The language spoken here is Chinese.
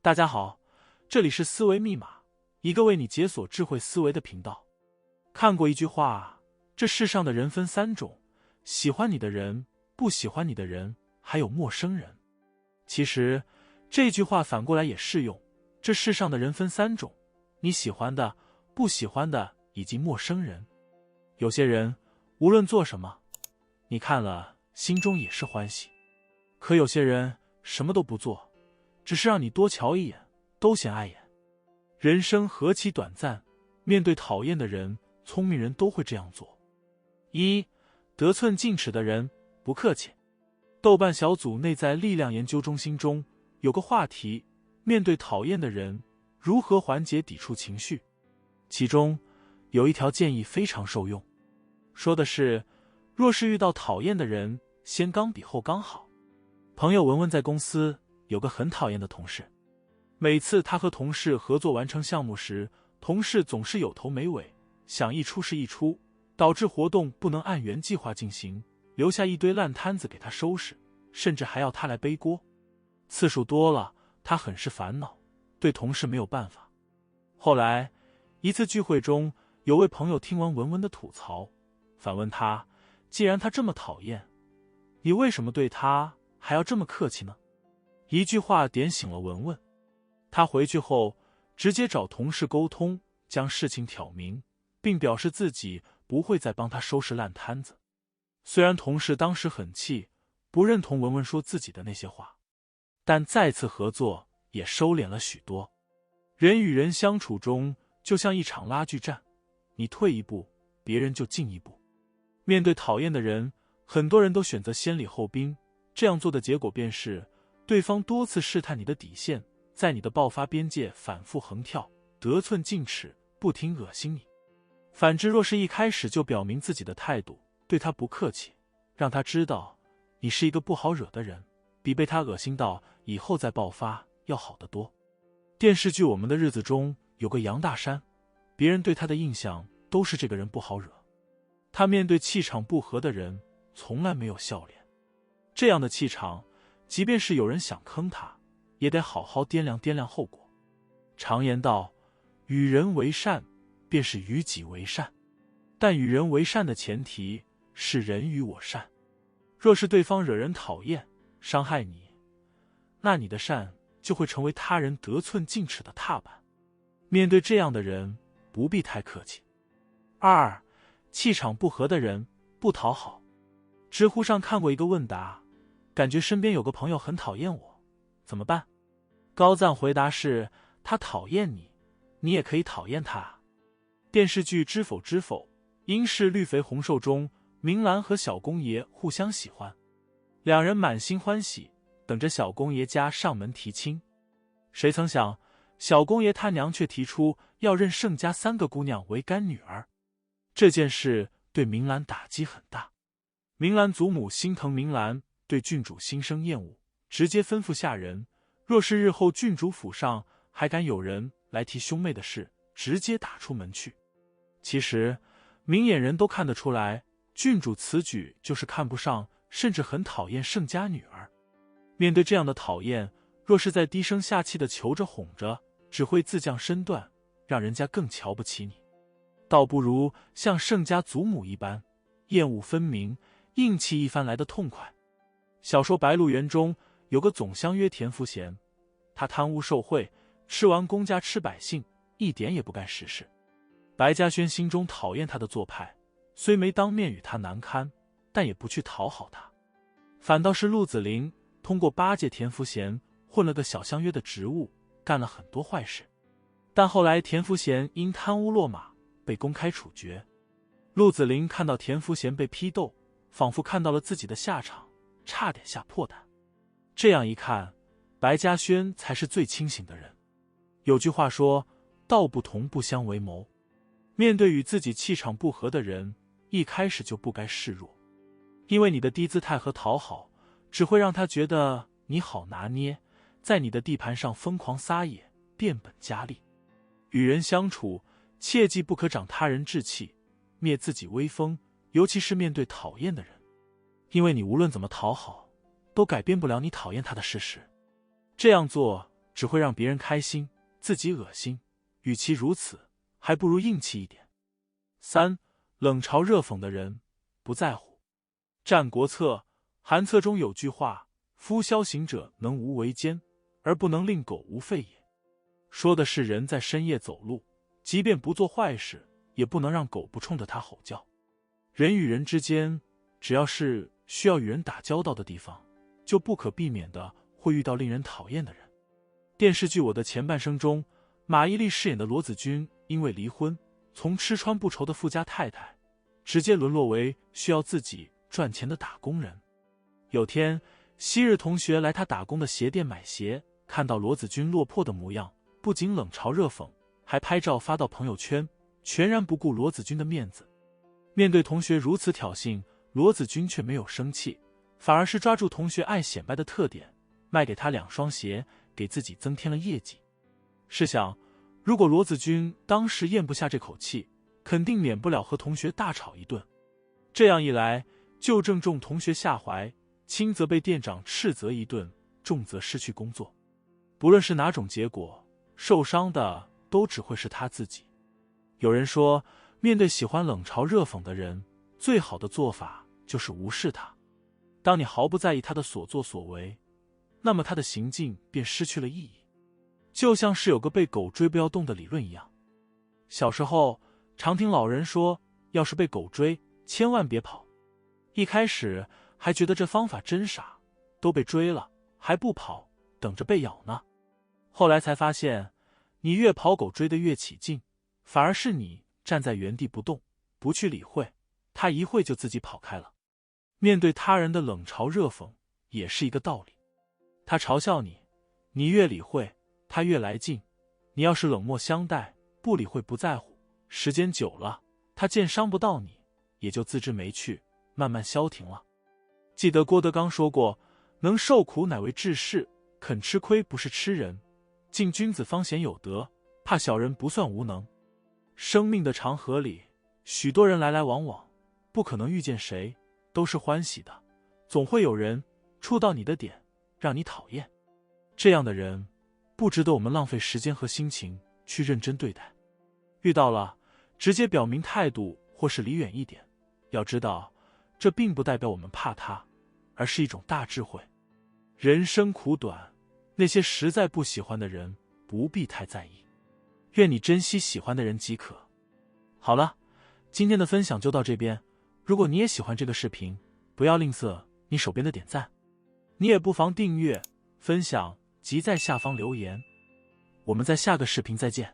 大家好，这里是思维密码，一个为你解锁智慧思维的频道。看过一句话，这世上的人分三种，喜欢你的人，不喜欢你的人，还有陌生人。其实这句话反过来也适用，这世上的人分三种，你喜欢的、不喜欢的以及陌生人。有些人无论做什么，你看了心中也是欢喜，可有些人什么都不做，只是让你多瞧一眼都嫌碍眼。人生何其短暂，面对讨厌的人，聪明人都会这样做。一、得寸进尺的人，不客气。豆瓣小组内在力量研究中心中有个话题，面对讨厌的人，如何缓解抵触情绪？其中有一条建议非常受用，说的是，若是遇到讨厌的人，先刚比后刚好。朋友文文在公司有个很讨厌的同事，每次他和同事合作完成项目时，同事总是有头没尾，想一出是一出，导致活动不能按原计划进行，留下一堆烂摊子给他收拾，甚至还要他来背锅。次数多了，他很是烦恼，对同事没有办法。后来一次聚会中，有位朋友听完文文的吐槽，反问他，既然他这么讨厌，你为什么对他还要这么客气呢？一句话点醒了文文，他回去后直接找同事沟通，将事情挑明，并表示自己不会再帮他收拾烂摊子。虽然同事当时很气，不认同文文说自己的那些话，但再次合作也收敛了许多。人与人相处中就像一场拉锯战，你退一步，别人就进一步。面对讨厌的人，很多人都选择先礼后兵，这样做的结果便是对方多次试探你的底线，在你的爆发边界反复横跳，得寸进尺，不停恶心你。反之，若是一开始就表明自己的态度，对他不客气，让他知道你是一个不好惹的人，比被他恶心到以后再爆发要好得多。电视剧《我们的日子》中有个杨大山，别人对他的印象都是这个人不好惹，他面对气场不合的人从来没有笑脸。这样的气场，即便是有人想坑他，也得好好掂量掂量后果。常言道，与人为善便是与己为善，但与人为善的前提是人与我善。若是对方惹人讨厌，伤害你，那你的善就会成为他人得寸进尺的踏板。面对这样的人，不必太客气。二、气场不合的人，不讨好。知乎上看过一个问答，感觉身边有个朋友很讨厌我，怎么办？高赞回答是，他讨厌你，你也可以讨厌他。电视剧《知否知否》应是绿肥红瘦中，明兰和小公爷互相喜欢，两人满心欢喜，等着小公爷家上门提亲。谁曾想，小公爷他娘却提出要认盛家3个姑娘为干女儿。这件事对明兰打击很大，明兰祖母心疼明兰，对郡主心生厌恶，直接吩咐下人，若是日后郡主府上还敢有人来提兄妹的事，直接打出门去。其实明眼人都看得出来，郡主此举就是看不上，甚至很讨厌盛家女儿。面对这样的讨厌，若是再低声下气的求着哄着，只会自降身段，让人家更瞧不起你。倒不如像盛家祖母一般，厌恶分明，硬气一番来得痛快。小说《白鹿原》中有个总相约田福贤，他贪污受贿，吃完公家吃百姓，一点也不干实事。白嘉轩心中讨厌他的做派，虽没当面与他难堪，但也不去讨好他。反倒是陆子霖通过巴结田福贤，混了个小相约的职务，干了很多坏事。但后来田福贤因贪污落马，被公开处决。陆子霖看到田福贤被批斗，仿佛看到了自己的下场，差点吓破胆。这样一看，白嘉轩才是最清醒的人。有句话说，道不同不相为谋。面对与自己气场不合的人，一开始就不该示弱，因为你的低姿态和讨好只会让他觉得你好拿捏，在你的地盘上疯狂撒野，变本加厉。与人相处，切记不可长他人志气，灭自己威风，尤其是面对讨厌的人，因为你无论怎么讨好，都改变不了你讨厌他的事实。这样做只会让别人开心，自己恶心。与其如此，还不如硬气一点。3. 冷嘲热讽的人，不在乎。《战国策·韩策》中有句话：夫萧行者能无为奸，而不能令狗无吠也。说的是人在深夜走路，即便不做坏事，也不能让狗不冲着他吼叫。人与人之间，只要是需要与人打交道的地方，就不可避免的会遇到令人讨厌的人。电视剧《我的前半生》中，马伊琍饰演的罗子君因为离婚，从吃穿不愁的富家太太，直接沦落为需要自己赚钱的打工人。有天，昔日同学来他打工的鞋店买鞋，看到罗子君落魄的模样，不仅冷嘲热讽，还拍照发到朋友圈，全然不顾罗子君的面子。面对同学如此挑衅，罗子君却没有生气，反而是抓住同学爱显摆的特点，卖给他2双鞋，给自己增添了业绩。试想，如果罗子君当时咽不下这口气，肯定免不了和同学大吵一顿。这样一来，就正中同学下怀，轻则被店长斥责一顿，重则失去工作。不论是哪种结果，受伤的都只会是他自己。有人说，面对喜欢冷嘲热讽的人，最好的做法就是无视他。当你毫不在意他的所作所为，那么他的行径便失去了意义。就像是有个被狗追不要动的理论一样。小时候常听老人说，要是被狗追，千万别跑。一开始还觉得这方法真傻，都被追了还不跑，等着被咬呢。后来才发现，你越跑，狗追得越起劲，反而是你站在原地不动，不去理会，它一会就自己跑开了。面对他人的冷嘲热讽也是一个道理，他嘲笑你，你越理会，他越来劲。你要是冷漠相待，不理会不在乎，时间久了，他见伤不到你，也就自知没趣，慢慢消停了。记得郭德纲说过，能受苦乃为志士，肯吃亏不是吃人，敬君子方显有德，怕小人不算无能。生命的长河里，许多人来来往往，不可能遇见谁都是欢喜的，总会有人触到你的点，让你讨厌。这样的人不值得我们浪费时间和心情去认真对待。遇到了，直接表明态度，或是离远一点。要知道，这并不代表我们怕他，而是一种大智慧。人生苦短，那些实在不喜欢的人不必太在意，愿你珍惜喜欢的人即可。好了，今天的分享就到这边。如果你也喜欢这个视频，不要吝啬你手边的点赞，你也不妨订阅、分享及在下方留言。我们在下个视频再见。